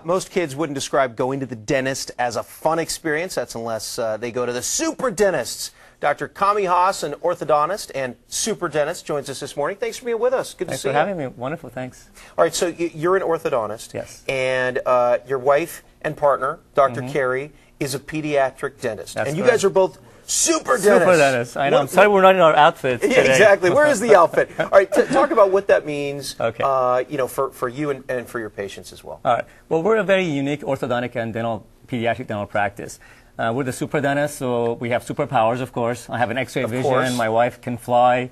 Most kids wouldn't describe going to the dentist as a fun experience. That's unless they go to the super dentists. Dr. Kami Haas, an orthodontist and super dentist, joins us this morning. Thanks for being with us. Good to see you. Thanks for having me. Wonderful, thanks. All right, so you're an orthodontist. Yes. And your wife and partner, Dr. Carrie, is a pediatric dentist. That's and you correct. guys are both super dentists. Super dentists. I know. I'm sorry we're not in our outfits today. Yeah, exactly. Where is the outfit? All right, talk about what that means, Okay. you know, for you and for your patients as well. All right. Well, we're a very unique orthodontic and pediatric dental practice. We're the super dentists, so we have superpowers, of course. I have an X-ray vision. My wife can fly.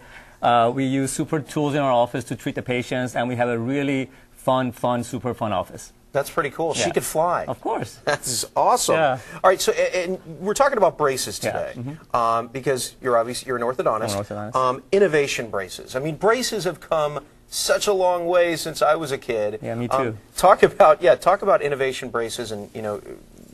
We use super tools in our office to treat the patients, and we have a really super fun office. That's pretty cool. Yeah. She could fly. Of course. That's awesome. Yeah. All right, so and we're talking about braces today, because you're an orthodontist. I'm an orthodontist. Innovation braces. I mean, braces have come such a long way since I was a kid. Yeah, me too. Talk about innovation braces and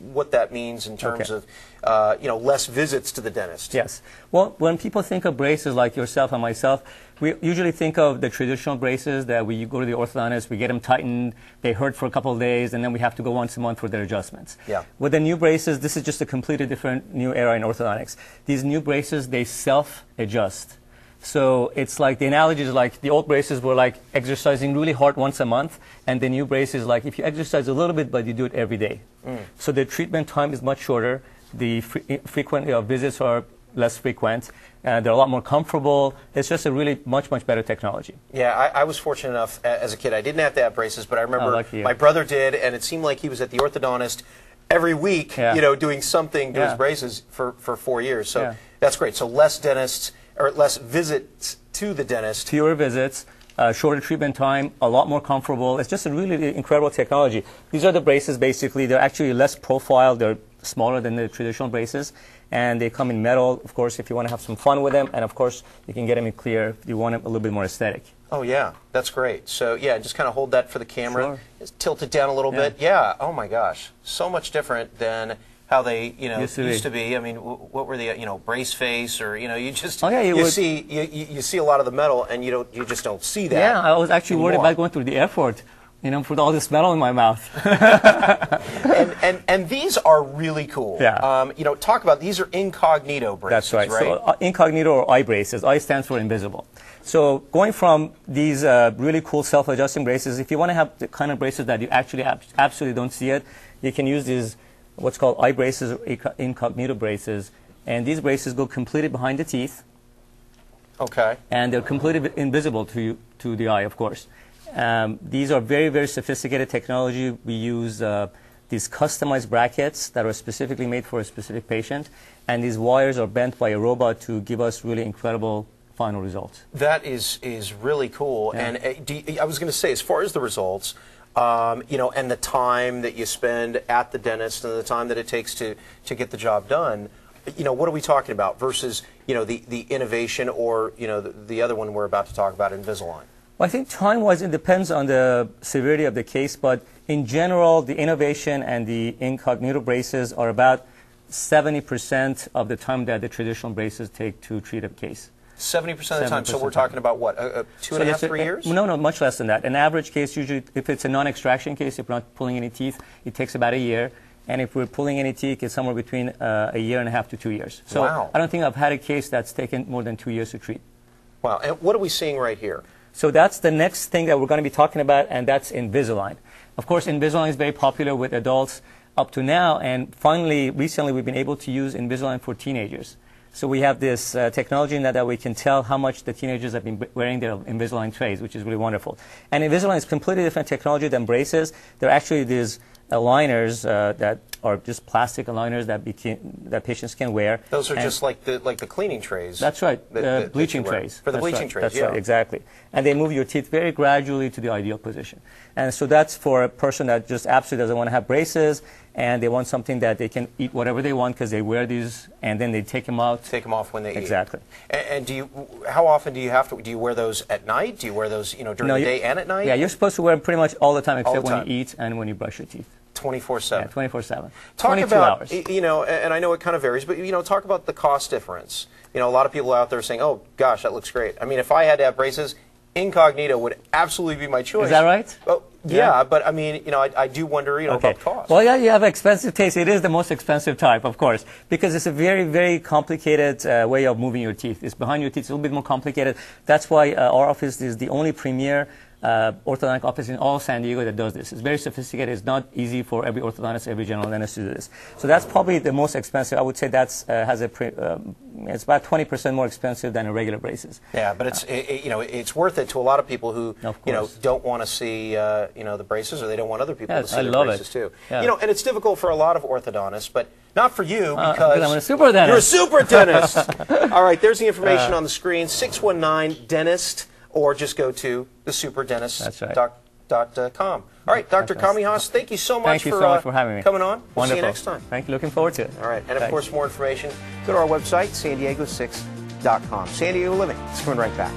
what that means in terms of less visits to the dentist. Yes. Well, when people think of braces like yourself and myself, we usually think of the traditional braces that we go to the orthodontist, we get them tightened, they hurt for a couple of days, and then we have to go once a month for their adjustments. Yeah. With the new braces, this is just a completely different new era in orthodontics. These new braces, they self-adjust. So it's like, the analogy is like the old braces were like exercising really hard once a month, and the new brace is like if you exercise a little bit, but you do it every day. So the treatment time is much shorter. The frequency of visits are less frequent. They're a lot more comfortable. It's just a really much better technology. Yeah, I was fortunate enough as a kid. I didn't have to have braces, but I remember my brother did, and it seemed like he was at the orthodontist every week, doing something to his braces for 4 years. So that's great. So less dentists, or less visits to the dentist. Fewer visits, shorter treatment time, a lot more comfortable. It's just a really incredible technology. These are the braces, basically. They're actually less profile. They're smaller than the traditional braces. And they come in metal, of course, if you want to have some fun with them. And, of course, you can get them in clear if you want them a little bit more aesthetic. Oh, yeah. That's great. So, yeah, just kind of hold that for the camera. Sure. Just tilt it down a little bit. Yeah. Oh, my gosh. So much different than how they, used to be. I mean, what were the, brace face, or you just you see a lot of the metal, and you just don't see that. Yeah, I was actually worried about going through the airport, with all this metal in my mouth. and these are really cool. Yeah. Talk about, these are incognito braces. That's right. So incognito, or Ibraces. I stands for invisible. So going from these really cool self-adjusting braces, if you want to have the kind of braces that you actually absolutely don't see it, you can use these what's called Ibraces or incognito braces, and these braces go completely behind the teeth. Okay. And they're completely invisible to the eye, of course. These are very sophisticated technology. We use these customized brackets that are specifically made for a specific patient, and these wires are bent by a robot to give us really incredible final results. That is really cool. Yeah. And I was going to say, as far as the results, and the time that you spend at the dentist and the time that it takes to get the job done, what are we talking about versus, the innovation or, the other one we're about to talk about, Invisalign? Well, I think time-wise, it depends on the severity of the case, but in general, the innovation and the incognito braces are about 70% of the time that the traditional braces take to treat a case. 70% of the time. So we're talking about what, 2.5, 3 years? No, much less than that. An average case, usually, if it's a non-extraction case, if we're not pulling any teeth, it takes about a year. And if we're pulling any teeth, it's somewhere between a year and a half to 2 years. So I don't think I've had a case that's taken more than 2 years to treat. Wow. And what are we seeing right here? So that's the next thing that we're going to be talking about, and that's Invisalign. Of course, Invisalign is very popular with adults up to now, and finally, recently, we've been able to use Invisalign for teenagers. So we have this technology in that we can tell how much the teenagers have been wearing their Invisalign trays, which is really wonderful. And Invisalign is completely different technology than braces. They're actually these aligners that are just plastic aligners that patients can wear. Those are just like the cleaning trays. That's right, the bleaching trays. For the bleaching trays, That's right, exactly. And they move your teeth very gradually to the ideal position. And so that's for a person that just absolutely doesn't want to have braces, and they want something that they can eat whatever they want because they wear these, and then they take them out. Take them off when they eat. Exactly. And how often do you wear those at night? Do you wear those, during the day and at night? Yeah, you're supposed to wear them pretty much all the time except when you eat and when you brush your teeth. 24/7. Yeah, 24/7. Talk 22 about, hours. And I know it kind of varies, but, talk about the cost difference. A lot of people out there saying, oh, gosh, that looks great. I mean, if I had to have braces, incognito would absolutely be my choice. Is that right? Well, Yeah, but I mean, you know, I do wonder, you know, about cost. Well, yeah, you have expensive taste. It is the most expensive type, of course, because it's a very, very complicated way of moving your teeth. It's behind your teeth. It's a little bit more complicated. That's why our office is the only premier orthodontic office in all San Diego that does this. It's very sophisticated. It's not easy for every orthodontist, every general dentist to do this. So that's probably the most expensive. I would say that's it's about 20% more expensive than a regular braces. Yeah, but it's you know, it's worth it to a lot of people who you know don't want to see you know, the braces, or they don't want other people to see the braces too. Yeah. You know, and it's difficult for a lot of orthodontists, but not for you because I'm a super dentist. You're a super dentist. All right, there's the information on the screen: 619-DENTIST. Or just go to thesuperdentist.com. All right, Dr. Kamihas, thank you so much for having me. Coming on. We'll Wonderful. see you next time. Thank you. Looking forward to it. All right, and of course, more information, go to our website, san diego6.com. San Diego Living. It's coming right back.